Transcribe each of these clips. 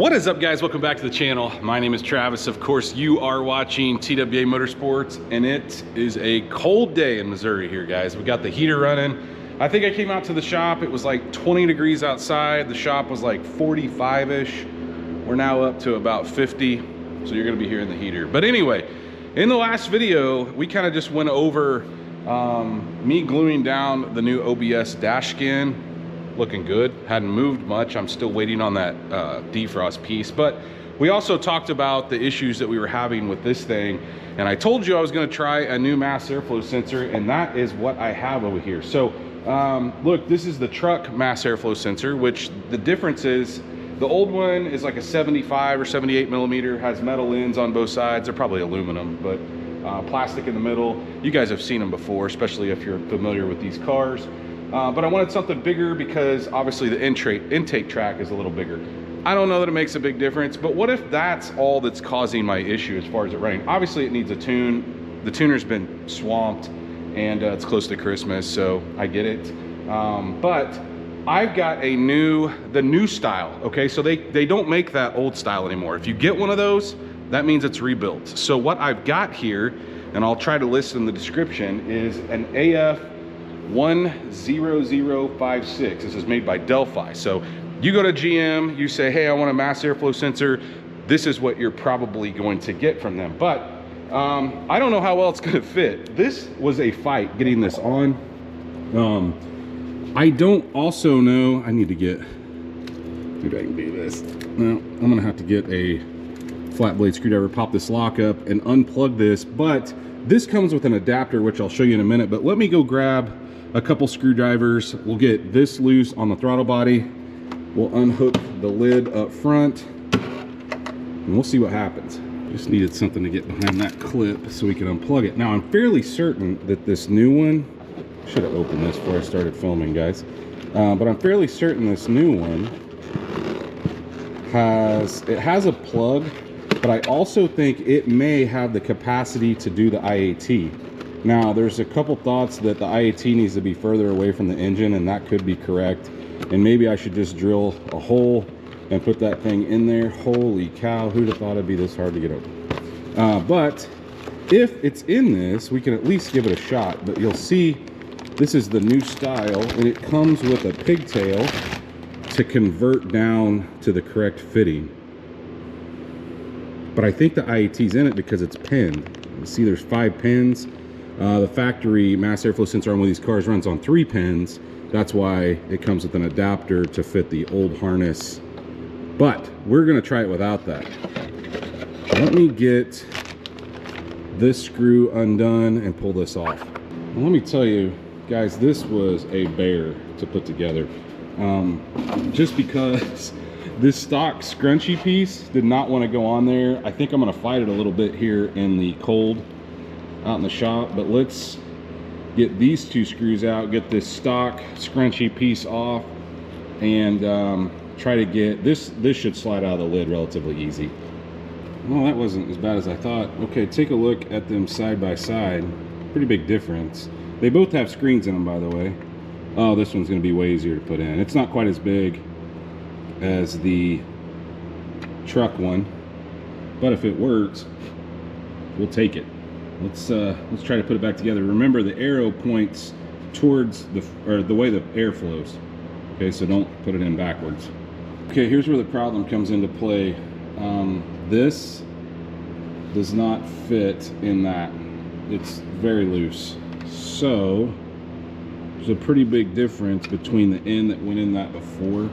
What is up, guys? Welcome back to the channel. My name is Travis. Of course, you are watching TWA Motorsports, and it is a cold day in Missouri here, guys. We got the heater running. I think I came out to the shop, it was like 20 degrees outside. The shop was like 45-ish. We're now up to about 50, so you're gonna be hearing the heater. But anyway, in the last video, we kind of just went over me gluing down the new OBS dash skin. Looking good, hadn't moved much. I'm still waiting on that defrost piece, but we also talked about the issues that we were having with this thing, and I told you I was going to try a new mass airflow sensor, and that is what I have over here. So look, this is the Truck mass airflow sensor, which the difference is the old one is like a 75 or 78 millimeter, has metal ends on both sides. They're probably aluminum, but plastic in the middle. You guys have seen them before, especially if you're familiar with these cars. But I wanted something bigger because obviously the intake track is a little bigger. I don't know that it makes a big difference, but what if that's all that's causing my issue as far as it running? Obviously it needs a tune. The tuner's been swamped, and it's close to Christmas, so I get it. But I've got the new style, okay? So they don't make that old style anymore. If you get one of those, that means it's rebuilt. So what I've got here, and I'll try to list in the description, is an AF 10056. This is made by Delphi. So you go to GM, you say, hey, I want a mass airflow sensor. This is what you're probably going to get from them. But I don't know how well it's going to fit. This was a fight getting this on. I don't also know, I need to get, dude, I can do this. Now, I'm going to have to get a flat blade screwdriver, pop this lock up and unplug this. But this comes with an adapter, which I'll show you in a minute. But let me go grab a couple screwdrivers. We'll get this loose on the throttle body. We'll unhook the lid up front and we'll see what happens. Just needed something to get behind that clip so we can unplug it. Now, I'm fairly certain that this new one, should have opened this before I started filming, guys. But I'm fairly certain this new one has a plug, but I also think it may have the capacity to do the IAT. Now, there's a couple thoughts that the IAT needs to be further away from the engine, and that could be correct. And maybe I should just drill a hole and put that thing in there. Holy cow, who'd have thought it'd be this hard to get open? But if it's in this, we can at least give it a shot. But you'll see, this is the new style, and it comes with a pigtail to convert down to the correct fitting. But I think the IAT's in it because it's pinned. You see there's 5 pins. The factory mass airflow sensor on one of these cars runs on 3 pins. That's why it comes with an adapter to fit the old harness. But we're gonna try it without that. Let me get this screw undone and pull this off. And let me tell you, guys, this was a bear to put together. Just because this stock scrunchy piece did not want to go on there. I think I'm gonna fight it a little bit here in the cold out in the shop, but let's get these 2 screws out, get this stock scrunchy piece off, and try to get this should slide out of the lid relatively easy. Well, that wasn't as bad as I thought. Okay, take a look at them side by side. Pretty big difference. They both have screens in them, by the way. Oh, this one's going to be way easier to put in. It's not quite as big as the truck one, but if it works, we'll take it. Let's try to put it back together. Remember, the arrow points towards the way the air flows. Okay, so don't put it in backwards. Okay, here's where the problem comes into play. This does not fit in that. It's very loose. So there's a pretty big difference between the end that went in that before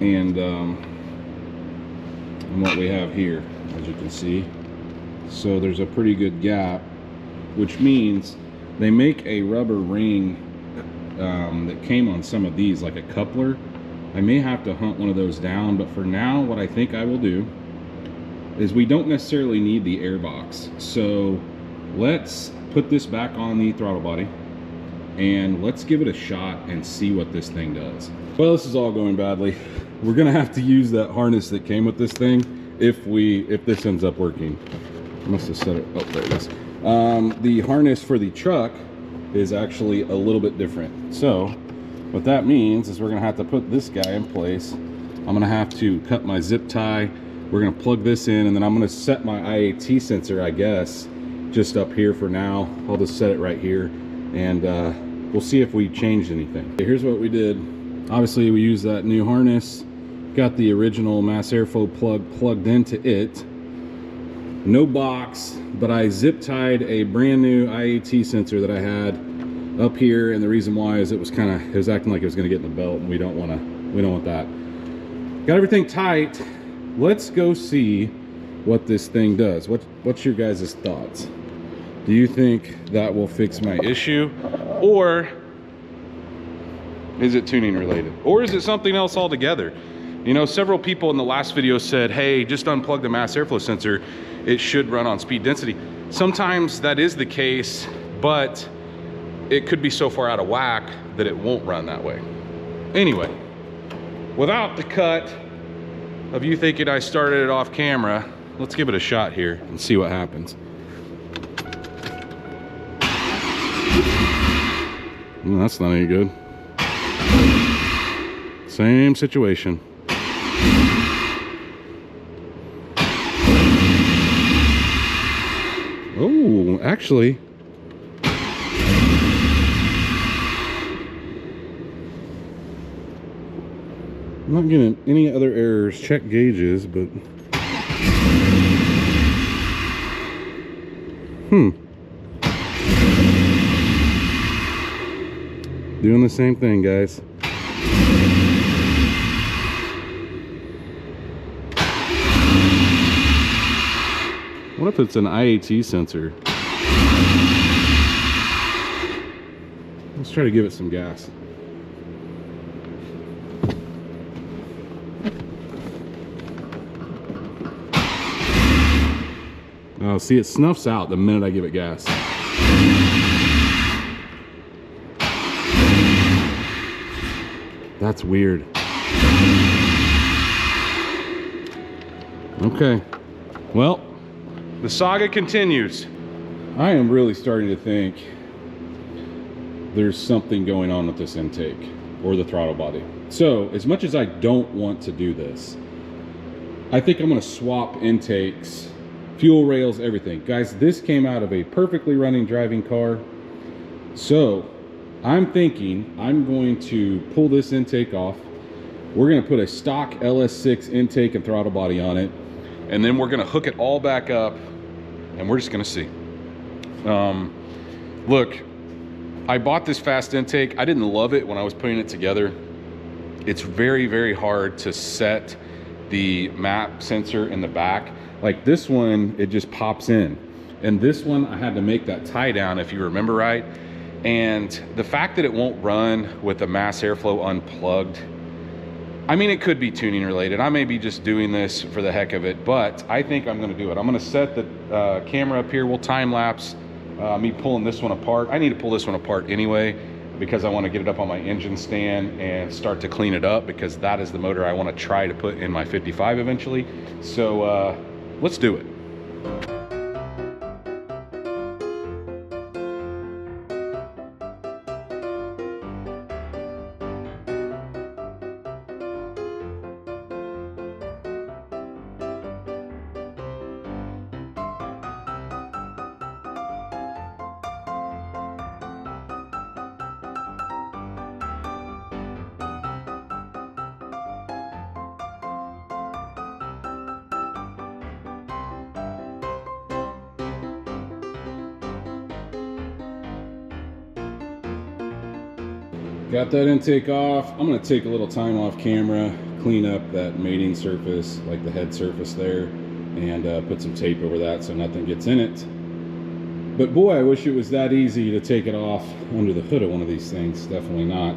and what we have here, as you can see. So there's a pretty good gap, which means they make a rubber ring that came on some of these, like a coupler. I may have to hunt one of those down, but for now, what I think I will do is, we don't necessarily need the air box. So let's put this back on the throttle body and let's give it a shot and see what this thing does. Well, this is all going badly. We're gonna have to use that harness that came with this thing if this ends up working. I must have set it, oh, there it is. The harness for the truck is actually a little bit different. So what that means is we're gonna have to put this guy in place I'm gonna have to cut my zip tie. We're gonna plug this in, and then I'm gonna set my IAT sensor, I guess, just up here for now. I'll just set it right here, and we'll see if we changed anything. Okay, here's what we did. Obviously, we used that new harness, got the original mass airflow plug plugged into it. No box, but I zip tied a brand new IAT sensor that I had up here, and the reason why is it was acting like it was gonna get in the belt, and we don't want that. Got everything tight. Let's go see what this thing does. What's your guys' thoughts? Do you think that will fix my issue, or is it tuning related, or is it something else altogether? You know, several people in the last video said, hey, just unplug the mass airflow sensor, it should run on speed density. Sometimes that is the case, but it could be so far out of whack that it won't run that way. Anyway, without the cut of you thinking I started it off camera, let's give it a shot here and see what happens. Well, that's not any good. Same situation. Oh, actually, I'm not getting any other errors. Check gauges, but doing the same thing, guys. What if it's an IAT sensor? Let's try to give it some gas. Oh, see, it snuffs out the minute I give it gas. That's weird. Okay, well, the saga continues. I am really starting to think there's something going on with this intake or the throttle body. So as much as I don't want to do this, I think I'm gonna swap intakes, fuel rails, everything. Guys, this came out of a perfectly running driving car. So I'm thinking I'm going to pull this intake off. We're gonna put a stock LS6 intake and throttle body on it, and then we're gonna hook it all back up, and we're just gonna see. Look, I bought this fast intake. I didn't love it when I was putting it together. It's very, very hard to set the map sensor in the back. Like this one, it just pops in. And this one, I had to make that tie down, if you remember right. And the fact that it won't run with the mass airflow unplugged, I mean, it could be tuning related. I may be just doing this for the heck of it, but I think I'm gonna do it. I'm gonna set the camera up here. We'll time lapse me pulling this one apart. I need to pull this one apart anyway, because I want to get it up on my engine stand and start to clean it up, because that is the motor I want to try to put in my 55 eventually. So let's do it. Got that intake off. I'm gonna take a little time off camera, clean up that mating surface, like the head surface there, and put some tape over that so nothing gets in it. But boy, I wish it was that easy to take it off under the hood of one of these things. Definitely not.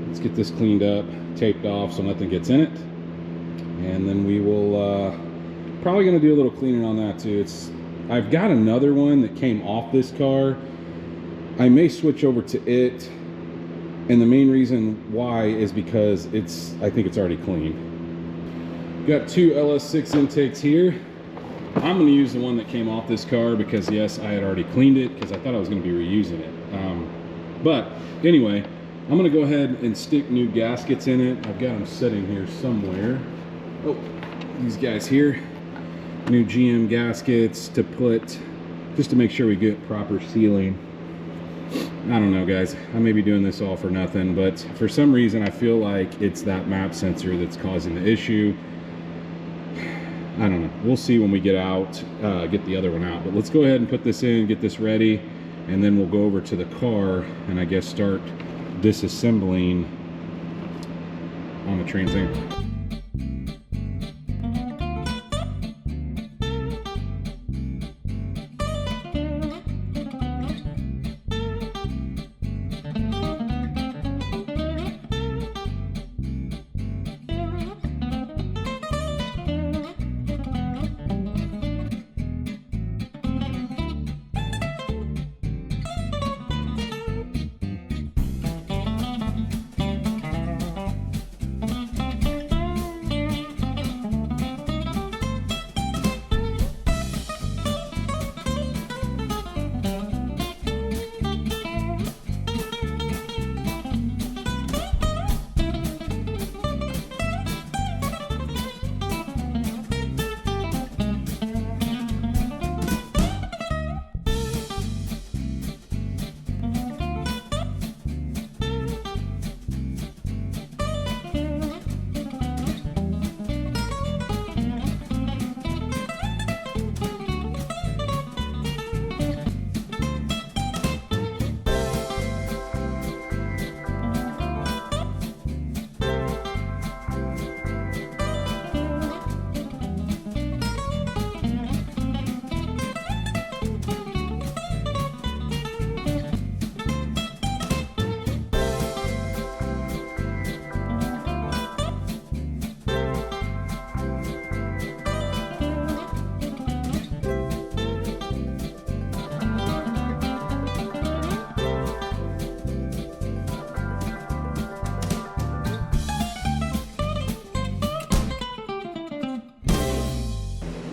Let's get this cleaned up, taped off so nothing gets in it. And then we will, probably gonna do a little cleaning on that too. I've got another one that came off this car. I may switch over to it. And the main reason why is because I think it's already clean. Got two LS6 intakes here. I'm gonna use the one that came off this car because yes, I had already cleaned it because I thought I was gonna be reusing it. But anyway, I'm gonna go ahead and stick new gaskets in it. I've got them sitting here somewhere. Oh, these guys here. New GM gaskets to put, just to make sure we get proper sealing. I don't know, guys. I may be doing this all for nothing, but for some reason I feel like it's that map sensor that's causing the issue. I don't know. We'll see when we get out, get the other one out. But let's go ahead and put this in, get this ready, and then we'll go over to the car and I guess start disassembling on the Trans Am.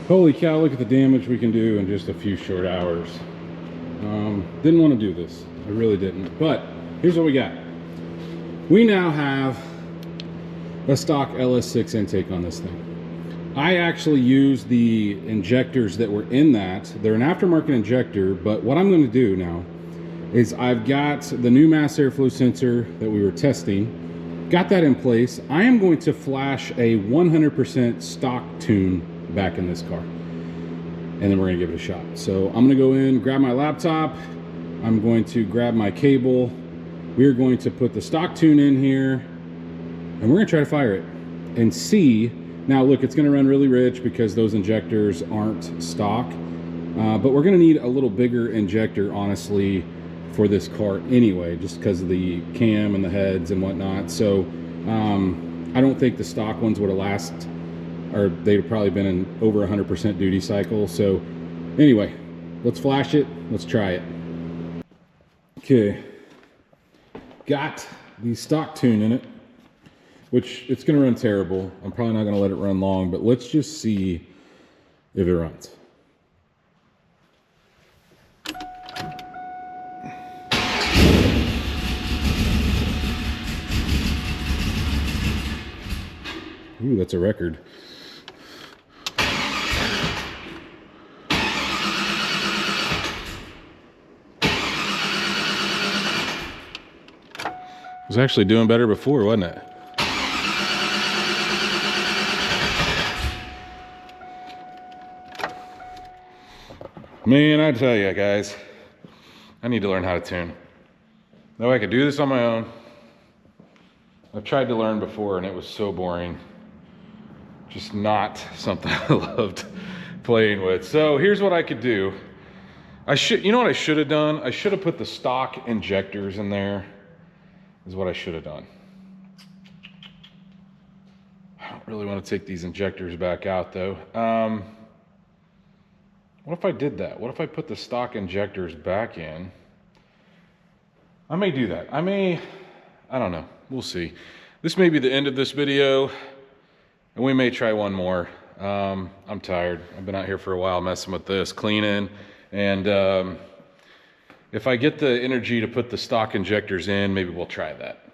Holy cow, look at the damage we can do in just a few short hours. Didn't want to do this. I really didn't. But here's what we got. We now have a stock LS6 intake on this thing. I actually used the injectors that were in that. They're an aftermarket injector, but what I'm going to do now is I've got the new mass airflow sensor that we were testing. Got that in place. I am going to flash a 100% stock tune back in this car, and then we're gonna give it a shot. So I'm gonna go in, grab my laptop, I'm going to grab my cable, we're going to put the stock tune in here, and we're gonna try to fire it and see. Now look, it's gonna run really rich because those injectors aren't stock, but we're gonna need a little bigger injector honestly for this car anyway, just because of the cam and the heads and whatnot. So I don't think the stock ones would have lasted, or they'd have probably been in over 100% duty cycle. So anyway, let's flash it, let's try it. Okay, got the stock tune in it, which it's gonna run terrible. I'm probably not gonna let it run long, but let's just see if it runs. Ooh, that's a record. It was actually doing better before, wasn't it? Man, I tell you guys, I need to learn how to tune. Though I could do this on my own. I've tried to learn before and it was so boring. Just not something I loved playing with. So here's what I could do. You know what I should have done? I should have put the stock injectors in there, is what I should have done. I don't really want to take these injectors back out though. What if I did that? What if I put the stock injectors back in? I may do that. I don't know. We'll see. This may be the end of this video, and we may try one more. I'm tired. I've been out here for a while messing with this, cleaning, and if I get the energy to put the stock injectors in, maybe we'll try that.